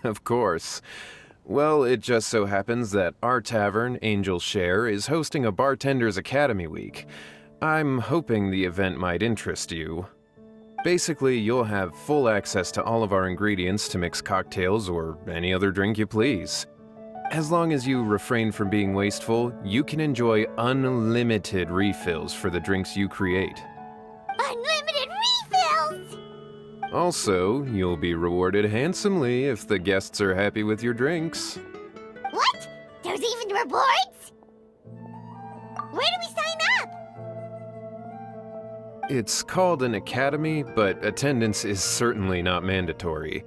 Of course. Well, it just so happens that our tavern, Angel's Share, is hosting a Bartender's Academy Week. I'm hoping the event might interest you. Basically, you'll have full access to all of our ingredients to mix cocktails or any other drink you please. As long as you refrain from being wasteful, you can enjoy unlimited refills for the drinks you create. Unlimited refills! Also, you'll be rewarded handsomely if the guests are happy with your drinks. What? There's even rewards? Where do we sign up? It's called an academy, but attendance is certainly not mandatory.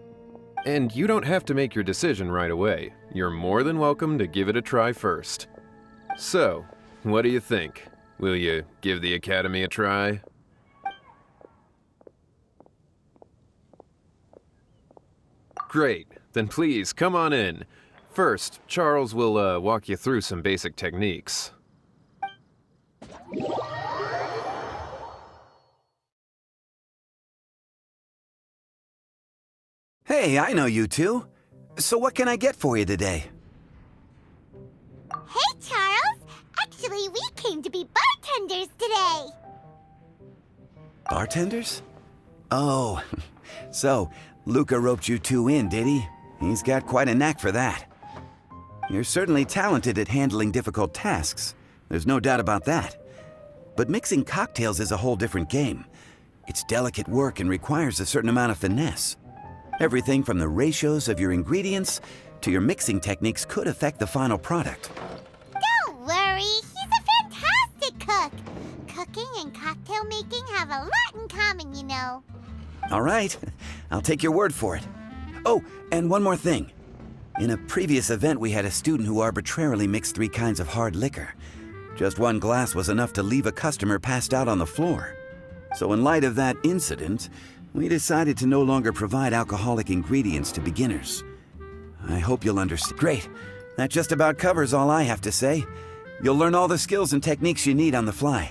And you don't have to make your decision right away. You're more than welcome to give it a try first. So, what do you think? Will you give the academy a try? Great, then please come on in. First, Charles will walk you through some basic techniques. Hey, I know you two. So what can I get for you today? Hey, Charles! Actually, we came to be bartenders today! Bartenders? Oh, so Luca roped you two in, did he? He's got quite a knack for that. You're certainly talented at handling difficult tasks. There's no doubt about that. But mixing cocktails is a whole different game. It's delicate work and requires a certain amount of finesse. Everything from the ratios of your ingredients to your mixing techniques could affect the final product. Don't worry, he's a fantastic cook! Cooking and cocktail making have a lot in common, you know. All right, I'll take your word for it. Oh, and one more thing. In a previous event, we had a student who arbitrarily mixed 3 kinds of hard liquor. Just one glass was enough to leave a customer passed out on the floor. So in light of that incident, we decided to no longer provide alcoholic ingredients to beginners. I hope you'll understand. Great. That just about covers all I have to say. You'll learn all the skills and techniques you need on the fly.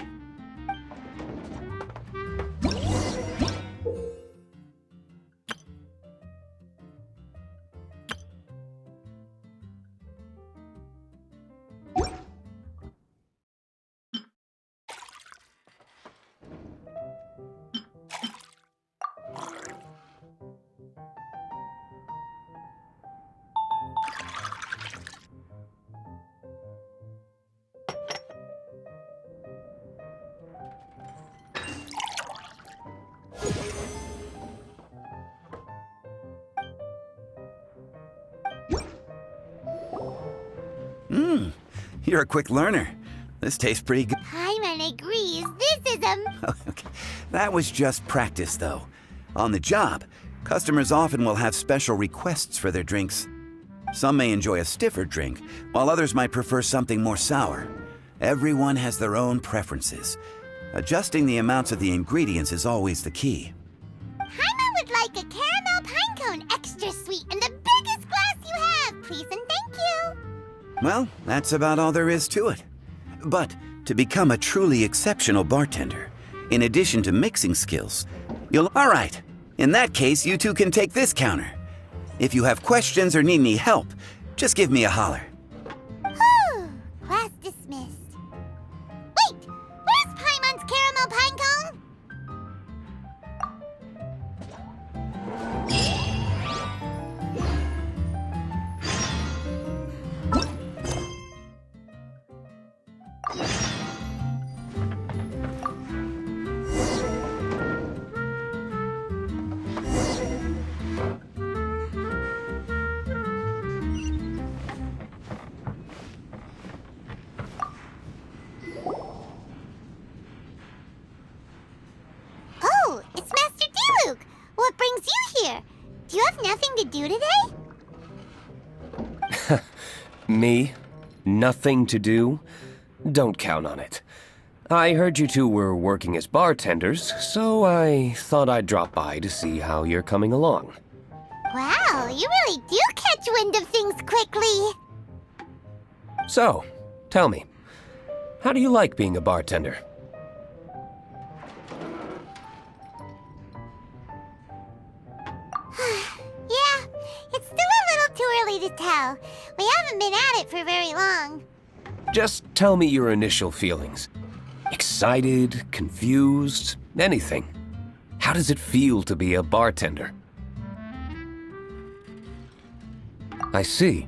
You're a quick learner. This tastes pretty good. Hyman agrees, this is a... Okay. That was just practice, though. On the job, customers often will have special requests for their drinks. Some may enjoy a stiffer drink, while others might prefer something more sour. Everyone has their own preferences. Adjusting the amounts of the ingredients is always the key. Hyman would like a caramel pine cone, extra sweet, and the biggest glass you have, please and thank you. Well, that's about all there is to it. But to become a truly exceptional bartender, in addition to mixing skills, you'll... All right, in that case, you two can take this counter. If you have questions or need any help, just give me a holler. Whew, class dismissed. Wait, where's Paimon's caramel pine cone? Oh, it's Master Diluc. What brings you here? Do you have nothing to do today? Me? Nothing to do? Don't count on it. I heard you two were working as bartenders, so I thought I'd drop by to see how you're coming along. Wow, you really do catch wind of things quickly. So, tell me, how do you like being a bartender? Yeah, it's can't tell. We haven't been at it for very long. Just tell me your initial feelings. Excited, confused, anything. How does it feel to be a bartender? I see.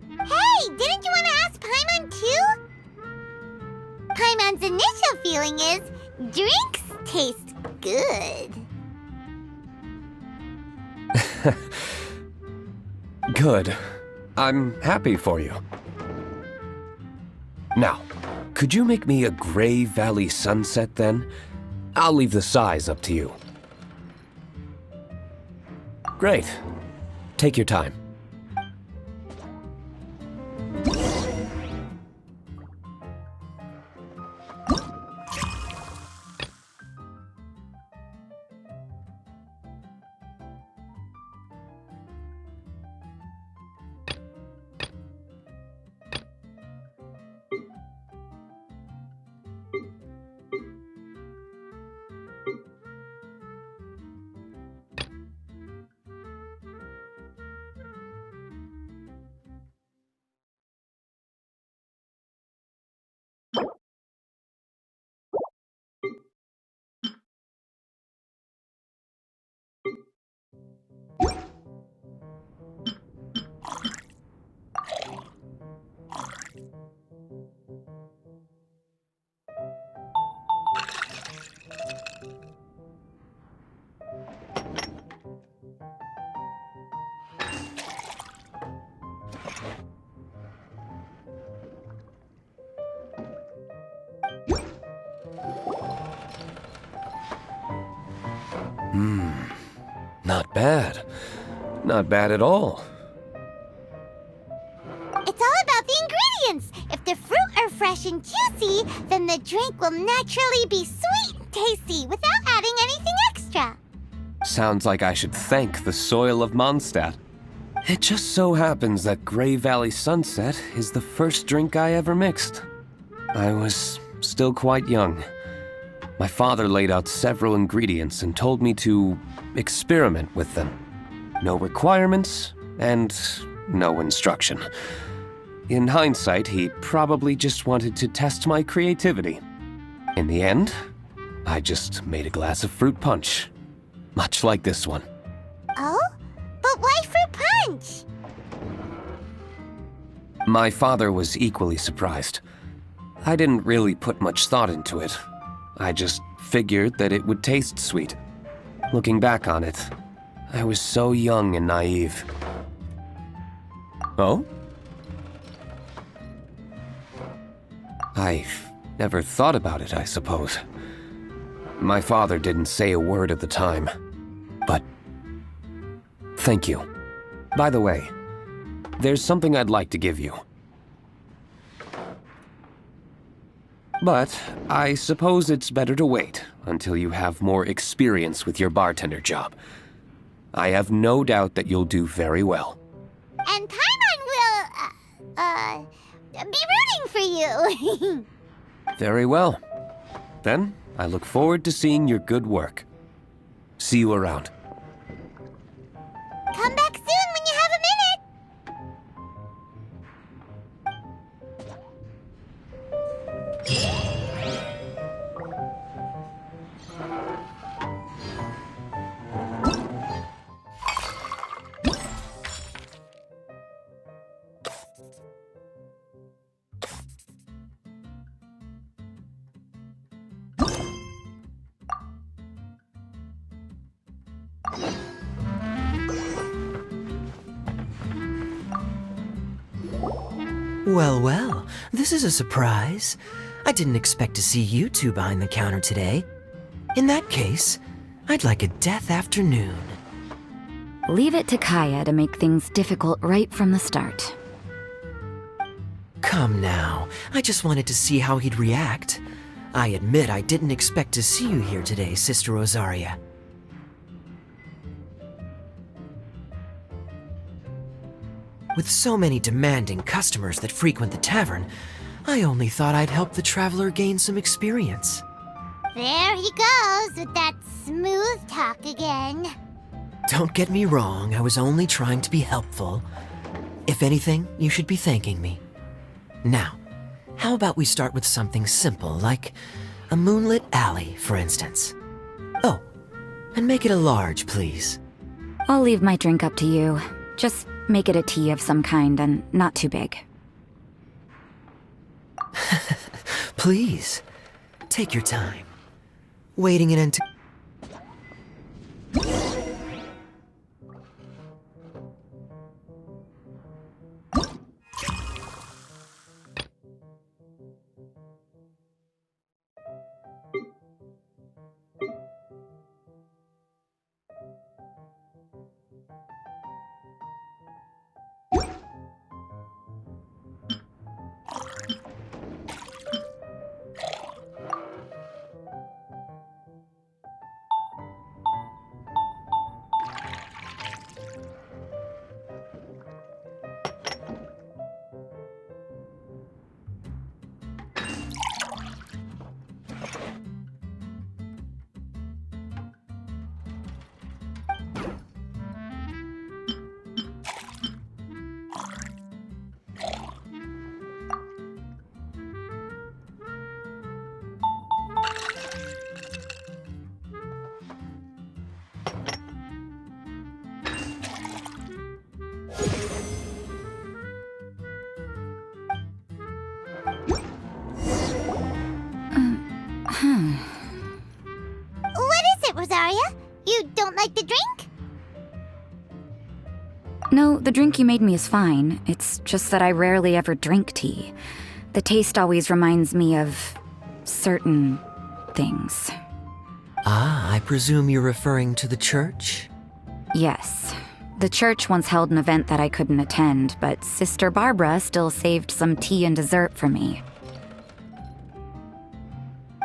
Hey, didn't you want to ask Paimon too? Paimon's initial feeling is, drinks taste good. Good. I'm happy for you. Now, could you make me a Gray Valley sunset then? I'll leave the size up to you. Great. Take your time. Not bad. Not bad at all. It's all about the ingredients. If the fruit are fresh and juicy, then the drink will naturally be sweet and tasty without adding anything extra. Sounds like I should thank the soil of Mondstadt. It just so happens that Gray Valley Sunset is the first drink I ever mixed. I was still quite young. My father laid out several ingredients and told me to experiment with them. No requirements and no instruction. In hindsight, he probably just wanted to test my creativity. In the end, I just made a glass of fruit punch. Much like this one. Oh? But why fruit punch? My father was equally surprised. I didn't really put much thought into it. I just figured that it would taste sweet. Looking back on it, I was so young and naive. Oh? I've never thought about it, I suppose. My father didn't say a word at the time, but thank you. By the way, there's something I'd like to give you. But I suppose it's better to wait until you have more experience with your bartender job. I have no doubt that you'll do very well. And Paimon will, be rooting for you. Very well. Then, I look forward to seeing your good work. See you around. Come back soon when you have a minute. Well, well, this is a surprise. I didn't expect to see you two behind the counter today. In that case, I'd like a death afternoon. Leave it to Kaya to make things difficult right from the start. Come now, I just wanted to see how he'd react. I admit I didn't expect to see you here today, Sister Rosaria. With so many demanding customers that frequent the tavern, I only thought I'd help the traveler gain some experience. There he goes with that smooth talk again. Don't get me wrong, I was only trying to be helpful. If anything, you should be thanking me. Now, how about we start with something simple, like a moonlit alley, for instance? Oh, and make it a large, please. I'll leave my drink up to you. Just make it a tea of some kind and not too big. Please, take your time. Waiting it into... What is it, Rosaria? You don't like the drink? No, the drink you made me is fine. It's just that I rarely ever drink tea. The taste always reminds me of certain things. Ah, I presume you're referring to the church? Yes. The church once held an event that I couldn't attend, but Sister Barbara still saved some tea and dessert for me.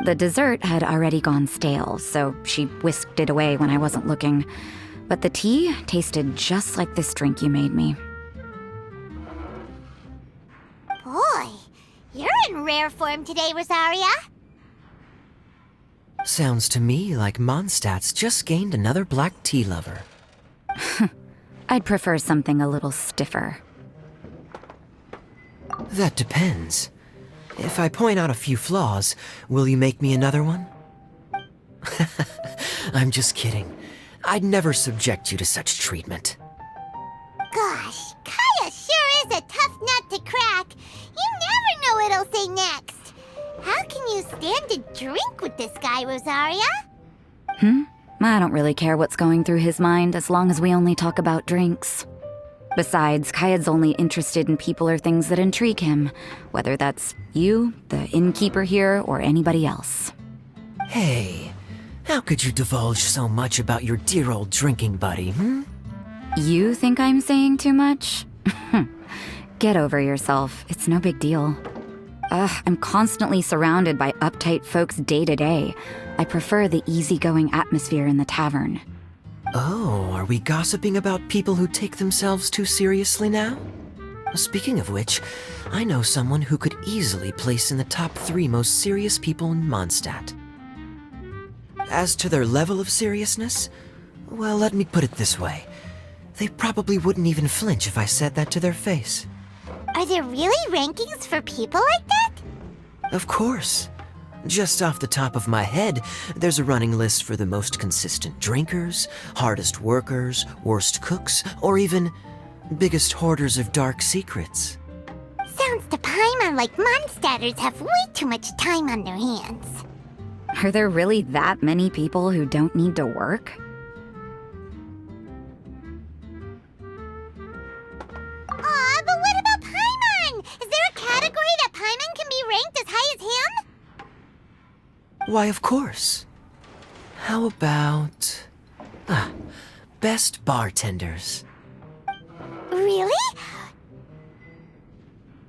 The dessert had already gone stale, so she whisked it away when I wasn't looking. But the tea tasted just like this drink you made me. Boy, you're in rare form today, Rosaria. Sounds to me like Mondstadt's just gained another black tea lover. I'd prefer something a little stiffer. That depends. If I point out a few flaws, will you make me another one? I'm just kidding. I'd never subject you to such treatment. Gosh, Kaya sure is a tough nut to crack. You never know what he'll say next. How can you stand to drink with this guy, Rosaria? I don't really care what's going through his mind as long as we only talk about drinks. Besides, Kayad's only interested in people or things that intrigue him, whether that's you, the innkeeper here, or anybody else. Hey, how could you divulge so much about your dear old drinking buddy, You think I'm saying too much? Get over yourself. It's no big deal. I'm constantly surrounded by uptight folks day to day. I prefer the easygoing atmosphere in the tavern. Oh, are we gossiping about people who take themselves too seriously now? Speaking of which, I know someone who could easily place in the top 3 most serious people in Mondstadt. As to their level of seriousness, well, let me put it this way. They probably wouldn't even flinch if I said that to their face. Are there really rankings for people like that? Of course. Just off the top of my head, there's a running list for the most consistent drinkers, hardest workers, worst cooks, or even biggest hoarders of dark secrets. Sounds to Paimon like Mondstadters have way too much time on their hands. Are there really that many people who don't need to work? Aw, but what about Paimon? Is there a category that Paimon can be ranked as high as him? Why, of course. How about... best bartenders. Really?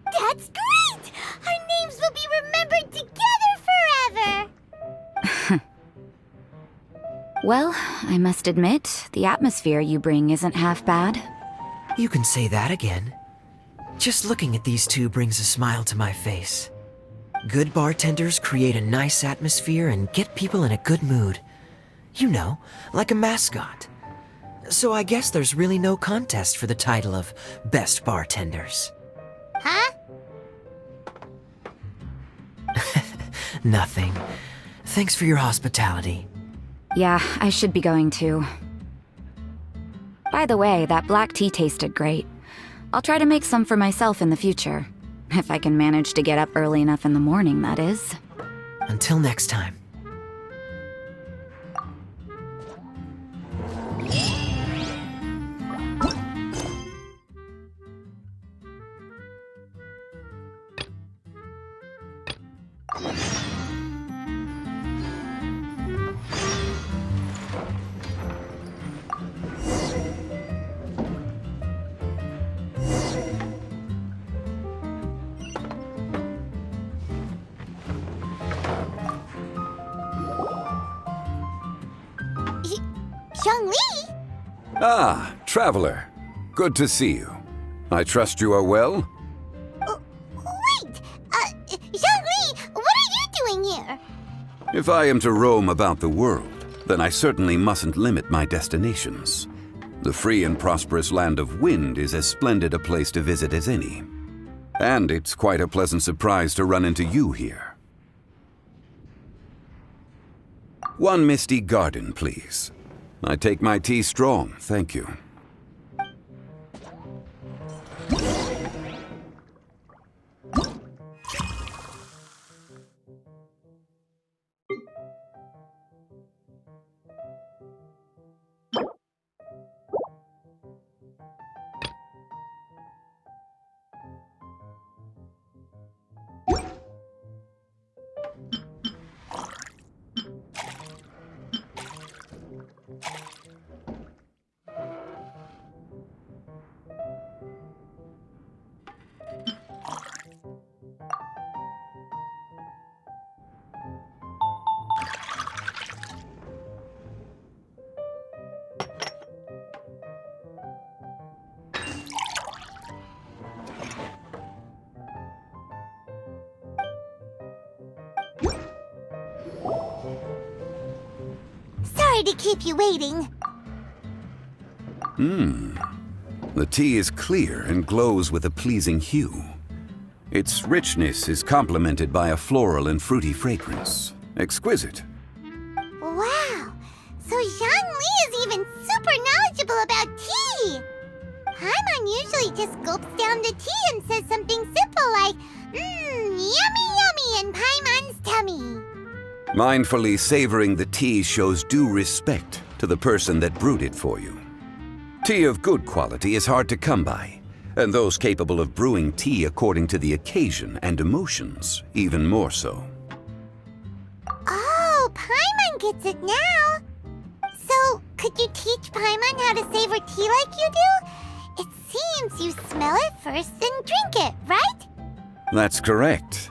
That's great! Our names will be remembered together forever! Well, I must admit, the atmosphere you bring isn't half bad. You can say that again. Just looking at these two brings a smile to my face. Good bartenders create a nice atmosphere and get people in a good mood. You know, like a mascot. So I guess there's really no contest for the title of Best Bartenders. Huh? Nothing. Thanks for your hospitality. Yeah, I should be going too. By the way, that black tea tasted great. I'll try to make some for myself in the future. If I can manage to get up early enough in the morning, that is. Until next time. Zhongli? Ah, traveler. Good to see you. I trust you are well? Wait! Zhongli, what are you doing here? If I am to roam about the world, then I certainly mustn't limit my destinations. The free and prosperous land of Wind is as splendid a place to visit as any. And it's quite a pleasant surprise to run into you here. One misty garden, please. I take my tea strong, thank you. Sorry to keep you waiting. The tea is clear and glows with a pleasing hue. Its richness is complemented by a floral and fruity fragrance. Exquisite. Wow! So Zhongli is even super knowledgeable about tea! Paimon usually just gulps down the tea and says something simple like, yummy yummy in Paimon's tummy. Mindfully savoring the tea shows due respect to the person that brewed it for you. Tea of good quality is hard to come by, and those capable of brewing tea according to the occasion and emotions, even more so. Oh, Paimon gets it now! So, could you teach Paimon how to savor tea like you do? It seems you smell it first and drink it, right? That's correct.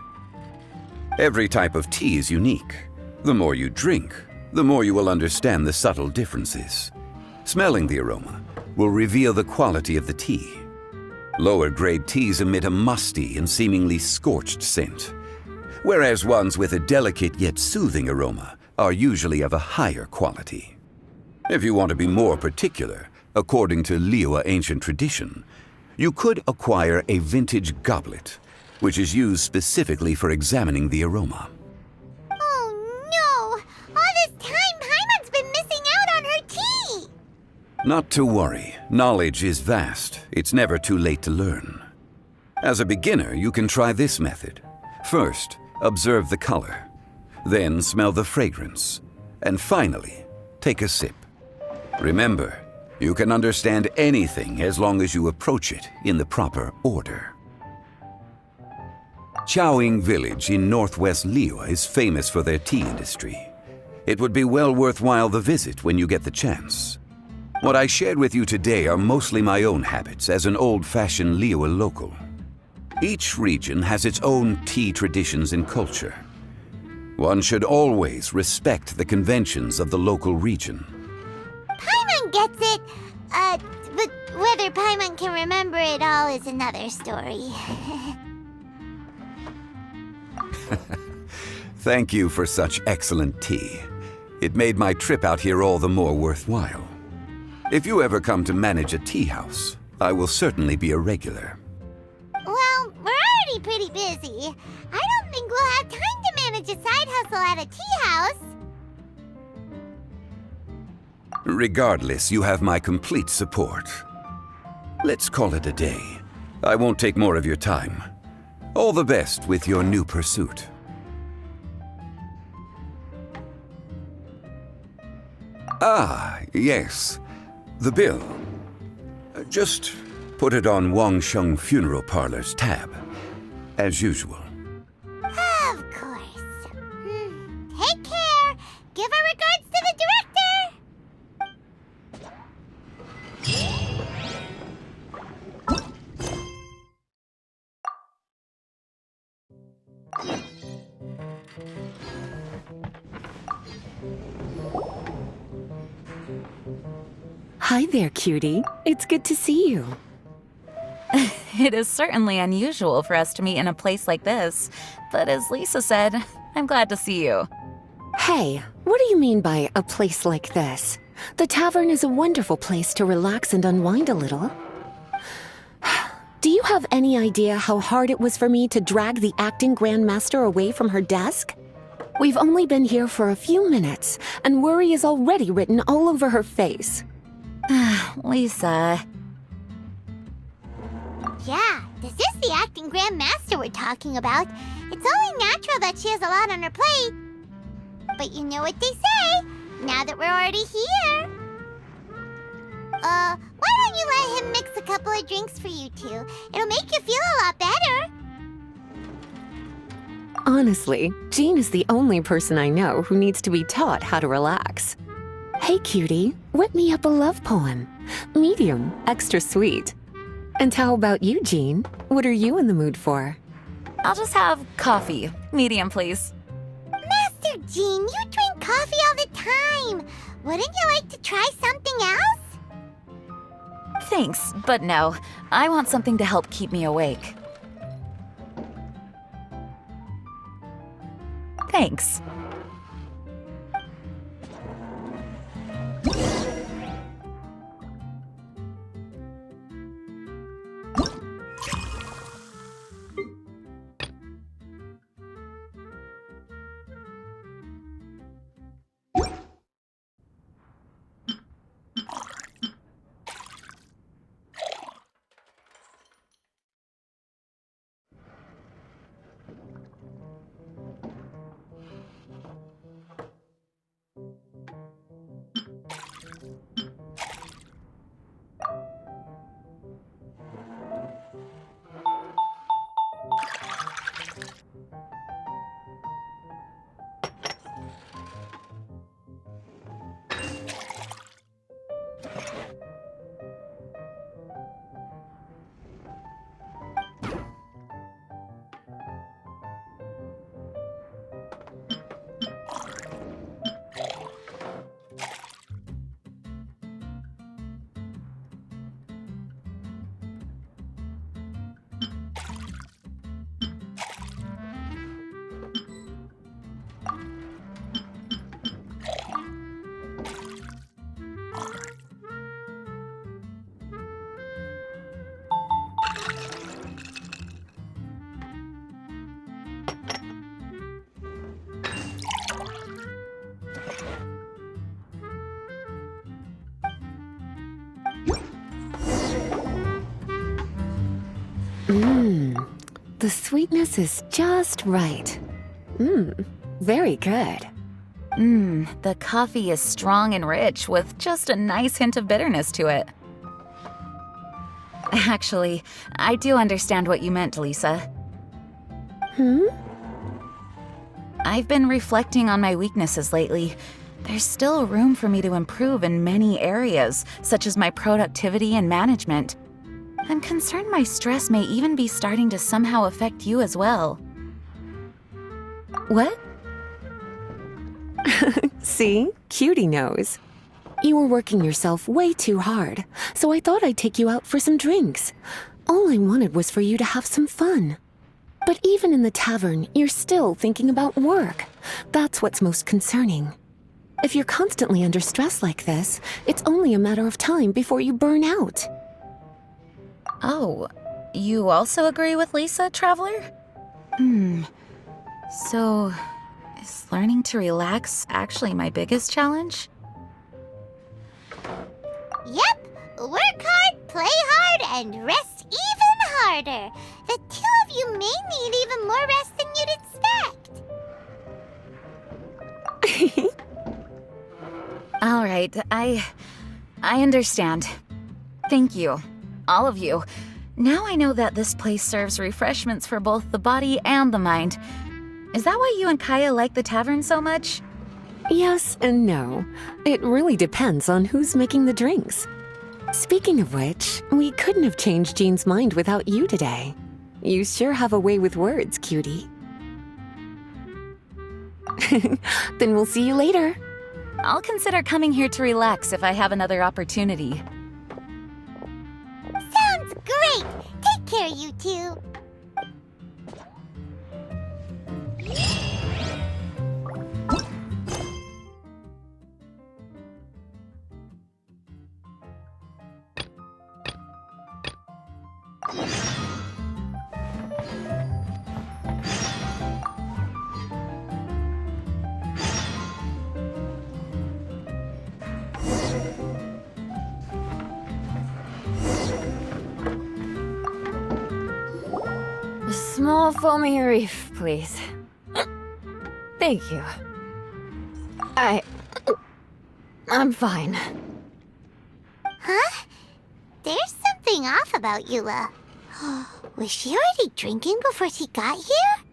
Every type of tea is unique. The more you drink, the more you will understand the subtle differences. Smelling the aroma will reveal the quality of the tea. Lower grade teas emit a musty and seemingly scorched scent, whereas ones with a delicate yet soothing aroma are usually of a higher quality. If you want to be more particular, according to Liyue ancient tradition, you could acquire a vintage goblet, which is used specifically for examining the aroma. Oh no! All this time, Paimon's been missing out on her tea! Not to worry. Knowledge is vast. It's never too late to learn. As a beginner, you can try this method. First, observe the color. Then smell the fragrance. And finally, take a sip. Remember, you can understand anything as long as you approach it in the proper order. Chaoying Village in northwest Liyue is famous for their tea industry. It would be well worthwhile the visit when you get the chance. What I shared with you today are mostly my own habits as an old-fashioned Liyue local. Each region has its own tea traditions and culture. One should always respect the conventions of the local region. Paimon gets it, but whether Paimon can remember it all is another story. Thank you for such excellent tea. It made my trip out here all the more worthwhile. If you ever come to manage a tea house, I will certainly be a regular. Well, we're already pretty busy. I don't think we'll have time to manage a side hustle at a tea house. Regardless, you have my complete support. Let's call it a day. I won't take more of your time. All the best with your new pursuit. Ah, yes. The bill. Just put it on Wang Sheng Funeral Parlor's tab. As usual. Of course. Take care. Give our regards to the director. Hi there, cutie. It's good to see you. It is certainly unusual for us to meet in a place like this, but as Lisa said, I'm glad to see you. Hey, what do you mean by a place like this? The tavern is a wonderful place to relax and unwind a little. Do you have any idea how hard it was for me to drag the acting grandmaster away from her desk? We've only been here for a few minutes, and worry is already written all over her face. Lisa. Yeah, this is the acting grandmaster we're talking about. It's only natural that she has a lot on her plate. But you know what they say, now that we're already here. Why don't you let him mix a couple of drinks for you two? It'll make you feel a lot better. Honestly, Jean is the only person I know who needs to be taught how to relax. Hey, cutie, whip me up a love poem. Medium, extra sweet. And how about you, Jean? What are you in the mood for? I'll just have coffee. Medium, please. Master Jean, you drink coffee all the time. Wouldn't you like to try something else? Thanks, but no. I want something to help keep me awake. Thanks. The sweetness is just right. Very good. The coffee is strong and rich with just a nice hint of bitterness to it. Actually, I do understand what you meant, Lisa. I've been reflecting on my weaknesses lately. There's still room for me to improve in many areas, such as my productivity and management. I'm concerned my stress may even be starting to somehow affect you as well. What? See? Cutie knows. You were working yourself way too hard, so I thought I'd take you out for some drinks. All I wanted was for you to have some fun. But even in the tavern, you're still thinking about work. That's what's most concerning. If you're constantly under stress like this, it's only a matter of time before you burn out. Oh, you also agree with Lisa, Traveler? So, is learning to relax actually my biggest challenge? Yep, work hard, play hard, and rest even harder. The two of you may need even more rest than you'd expect. All right, I understand. Thank you, all of you. Now I know that this place serves refreshments for both the body and the mind. Is that why you and Kaya like the tavern so much? Yes and no. It really depends on who's making the drinks. Speaking of which, we couldn't have changed Jean's mind without you today. You sure have a way with words, cutie. Then we'll see you later. I'll consider coming here to relax if I have another opportunity. Sounds great! Take care, you two. A small foamy reef, please. Thank you. I'm fine. Huh? There's something off about Eula. Was she already drinking before she got here?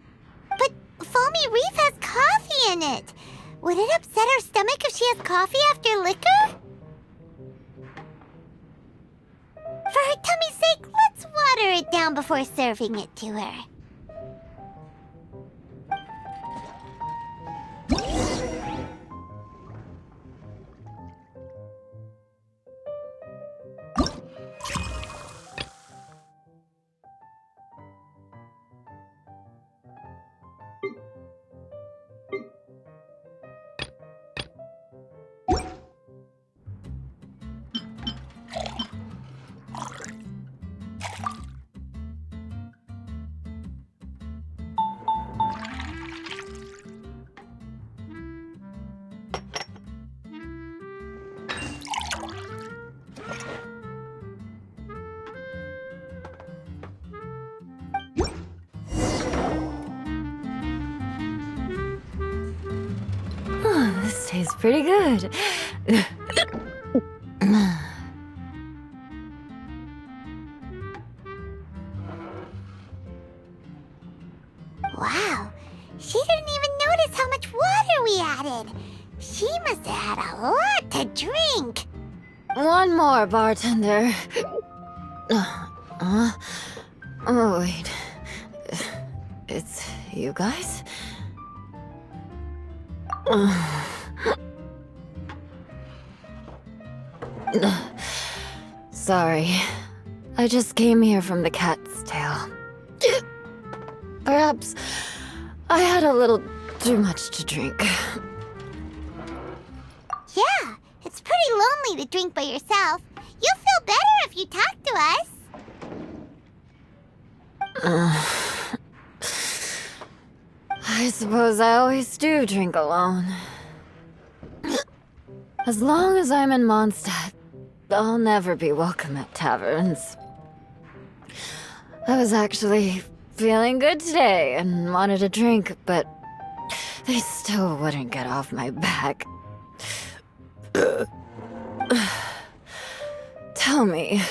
But foamy reef has coffee in it. Would it upset her stomach if she has coffee after liquor? For her tummy's sake, let's water it down before serving it to her. This tastes pretty good. Wow, she didn't even notice how much water we added. She must have had a lot to drink. One more, bartender. Oh, wait. It's you guys? Sorry. I just came here from the Cat's Tail. Perhaps I had a little too much to drink. Yeah, it's pretty lonely to drink by yourself. You'll feel better if you talk to us. I suppose I always do drink alone. As long as I'm in Mondstadt, I'll never be welcome at taverns. I was actually feeling good today and wanted a drink, but they still wouldn't get off my back. Tell me,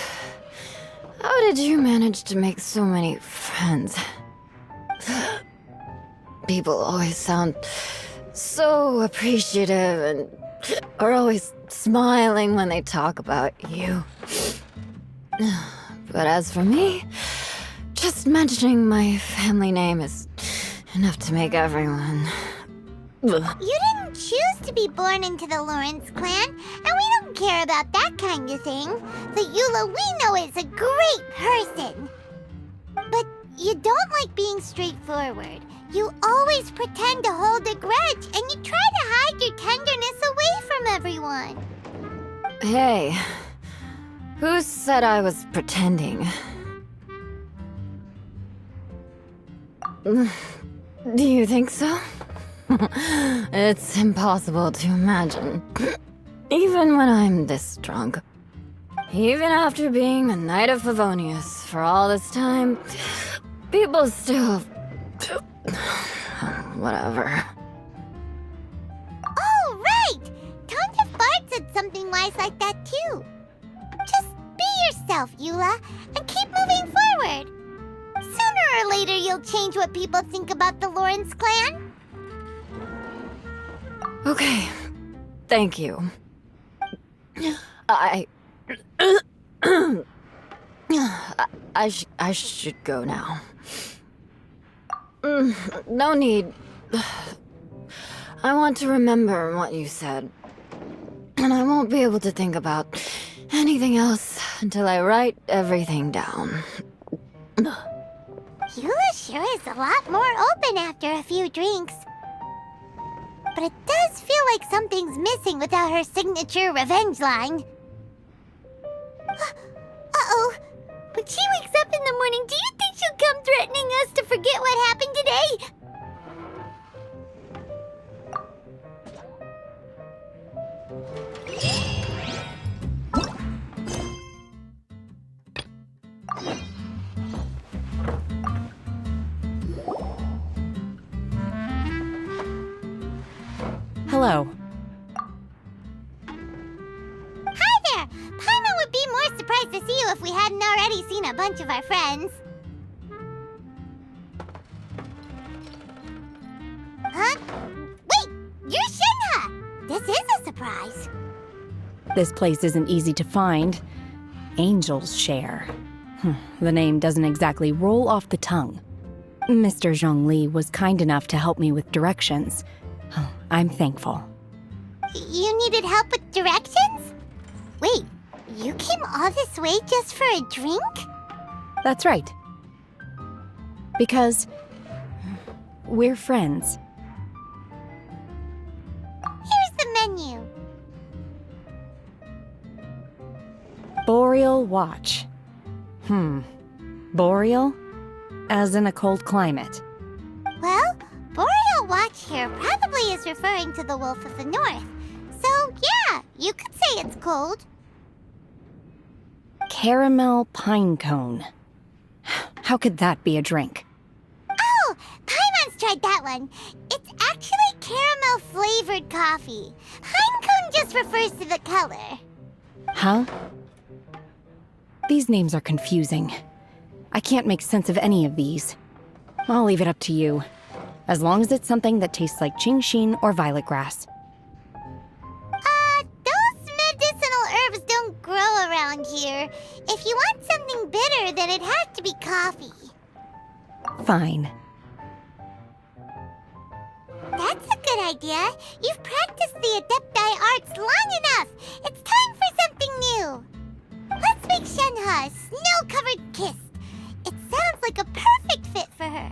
how did you manage to make so many friends? People always sound so appreciative and are always smiling when they talk about you. But as for me, just mentioning my family name is enough to make everyone... You didn't choose to be born into the Lawrence clan, and we don't care about that kind of thing. The Eula we know is a great person. But you don't like being straightforward. You always pretend to hold a grudge, and you try to hide your tenderness away from everyone. Hey, who said I was pretending? Do you think so? It's impossible to imagine. Even when I'm this drunk. Even after being a Knight of Favonius for all this time, people still... Whatever. Oh, right! Tons of Bart said something wise like that too. Just be yourself, Eula, and keep moving forward. Sooner or later, you'll change what people think about the Lawrence clan. Okay, thank you. I should go now. No need. I want to remember what you said. And I won't be able to think about anything else until I write everything down. Eula sure is a lot more open after a few drinks. But it does feel like something's missing without her signature revenge line. Uh-oh. When she wakes up in the morning, do you think she'll come threatening us to forget what happened today? Hello. Hi there! Paimon would be more surprised to see you if we hadn't already seen a bunch of our friends. Huh? Wait! You're Shinha! This is a surprise. This place isn't easy to find. Angel's Share. The name doesn't exactly roll off the tongue. Mr. Zhongli was kind enough to help me with directions. I'm thankful. You needed help with directions? Wait, you came all this way just for a drink? That's right. Because we're friends. Here's the menu. Boreal Watch. Boreal? As in a cold climate. Well, Boreal Watch here probably is referring to the Wolf of the North. So, yeah, you could say it's cold. Caramel pine cone. How could that be a drink? Oh, Paimon's tried that one. It's actually caramel-flavored coffee. Pine cone just refers to the color. Huh? These names are confusing. I can't make sense of any of these. I'll leave it up to you. As long as it's something that tastes like Qingxin or violet grass. Those medicinal herbs don't grow around here. If you want something bitter, then it has to be coffee. Fine. That's a good idea. You've practiced the Adepti arts long enough. It's time for something new. Let's make Shenhe a snow-covered kiss. It sounds like a perfect fit for her.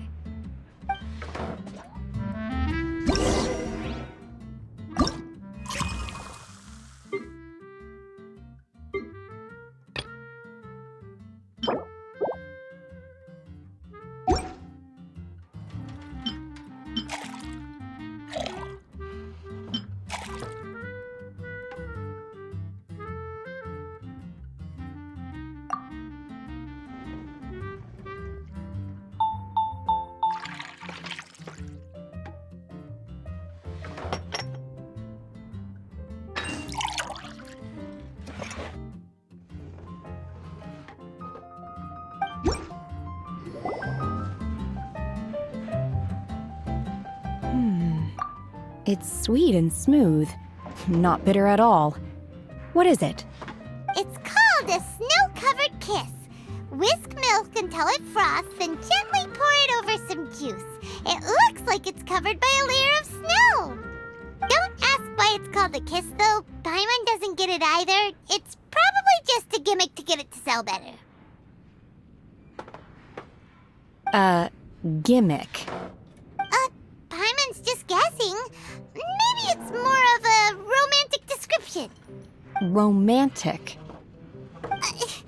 It's sweet and smooth. Not bitter at all. What is it? It's called a snow-covered kiss. Whisk milk until it froths and gently pour it over some juice. It looks like it's covered by a layer of snow. Don't ask why it's called a kiss, though. Paimon doesn't get it either. It's probably just a gimmick to get it to sell better. Gimmick. Paimon's just guessing. Maybe it's more of a romantic description. Romantic? It's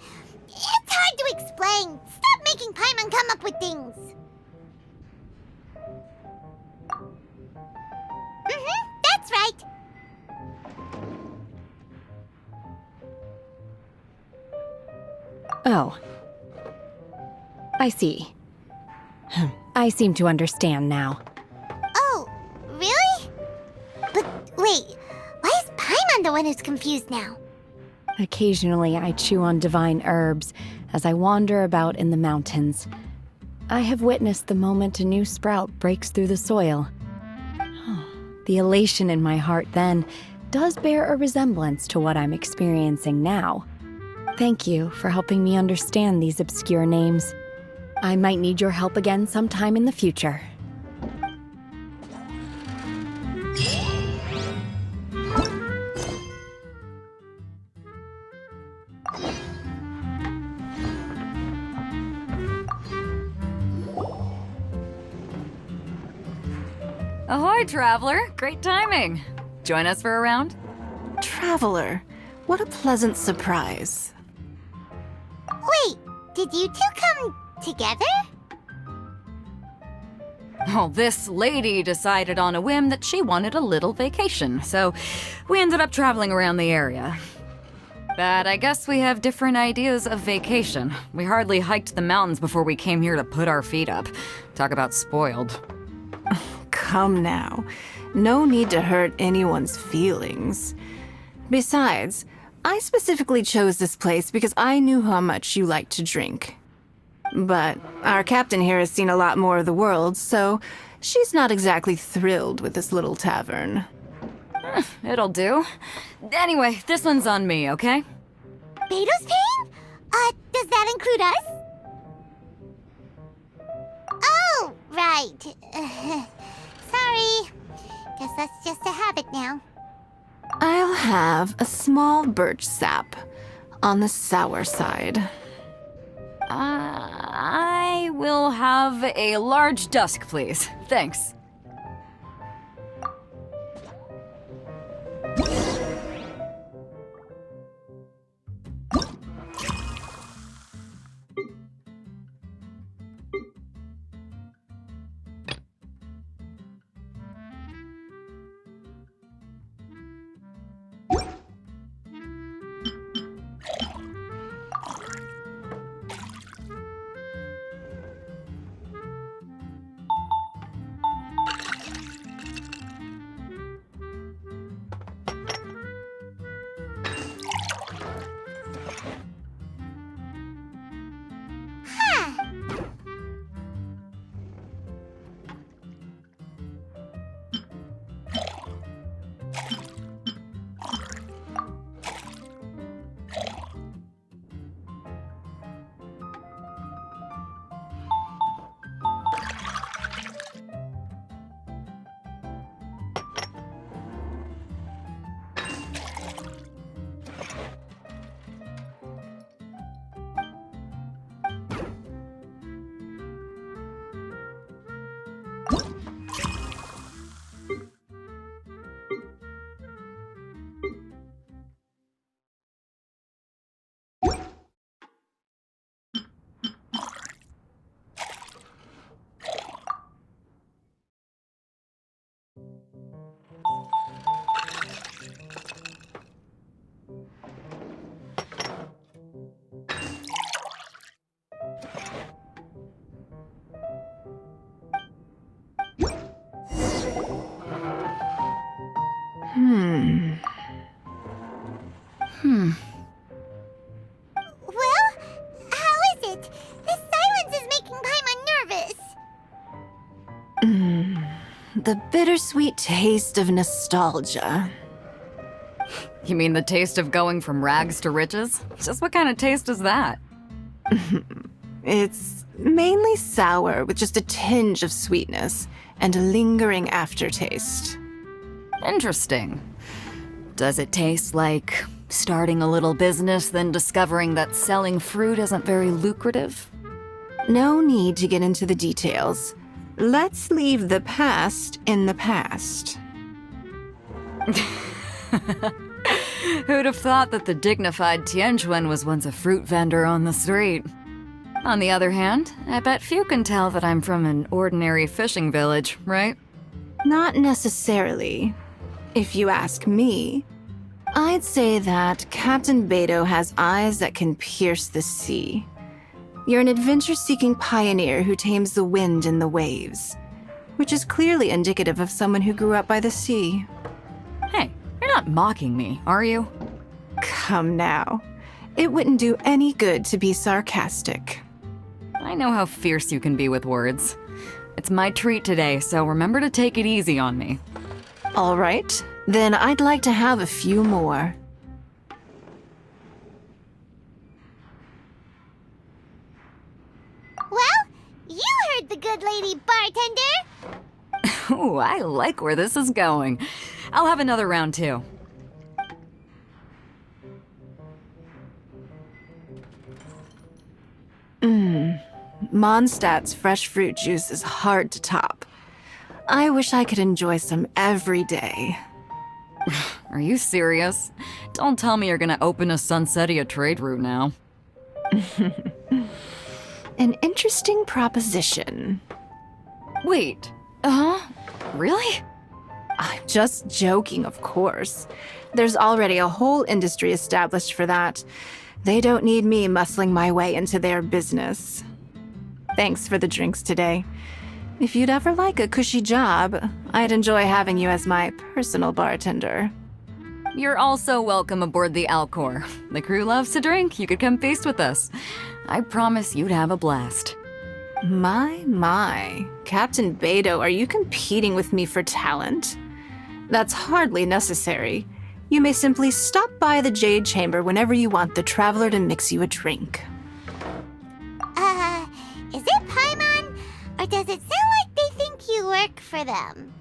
hard to explain. Stop making Paimon come up with things. That's right. Oh. I see. I seem to understand now. Oh, really? But wait, why is Paimon the one who's confused now? Occasionally, I chew on divine herbs as I wander about in the mountains. I have witnessed the moment a new sprout breaks through the soil. The elation in my heart then does bear a resemblance to what I'm experiencing now. Thank you for helping me understand these obscure names. I might need your help again sometime in the future. Ahoy, traveler! Great timing. Join us for a round? Traveler, what a pleasant surprise. Wait, did you two come together? Well, this lady decided on a whim that she wanted a little vacation, so we ended up traveling around the area. But I guess we have different ideas of vacation. We hardly hiked the mountains before we came here to put our feet up. Talk about spoiled. Come now. No need to hurt anyone's feelings. Besides, I specifically chose this place because I knew how much you like to drink. But our captain here has seen a lot more of the world, so she's not exactly thrilled with this little tavern. It'll do. Anyway, this one's on me, okay? Beto's paying? Does that include us? Oh, right. Sorry. Guess that's just a habit now. I'll have a small birch sap on the sour side. I will have a large dusk, please. Thanks. Well, how is it? This silence is making Paimon nervous. The bittersweet taste of nostalgia. You mean the taste of going from rags to riches? Just what kind of taste is that? It's mainly sour with just a tinge of sweetness and a lingering aftertaste. Interesting. Does it taste like starting a little business, then discovering that selling fruit isn't very lucrative? No need to get into the details. let's leave the past in the past. Who'd have thought that the dignified Tianquan was once a fruit vendor on the street? On the other hand, I bet few can tell that I'm from an ordinary fishing village, right? Not necessarily. If you ask me, I'd say that Captain Beto has eyes that can pierce the sea. You're an adventure-seeking pioneer who tames the wind and the waves, which is clearly indicative of someone who grew up by the sea. Hey, you're not mocking me, are you? Come now. It wouldn't do any good to be sarcastic. I know how fierce you can be with words. It's my treat today, so remember to take it easy on me. All right, then I'd like to have a few more. Well, you heard the good lady, bartender. Ooh, I like where this is going. I'll have another round too. Mondstadt's fresh fruit juice is hard to top. I wish I could enjoy some every day. Are you serious? Don't tell me you're gonna open a Sunsetia trade route now. An interesting proposition. Wait, really? I'm just joking, of course. There's already a whole industry established for that. They don't need me muscling my way into their business. Thanks for the drinks today. If you'd ever like a cushy job, I'd enjoy having you as my personal bartender. You're also welcome aboard the Alcor. The crew loves to drink. You could come feast with us. I promise you'd have a blast. My. Captain Beto, are you competing with me for talent? That's hardly necessary. You may simply stop by the Jade Chamber whenever you want the Traveler to mix you a drink. Is it Paimon? Or does it sound like they think you work for them?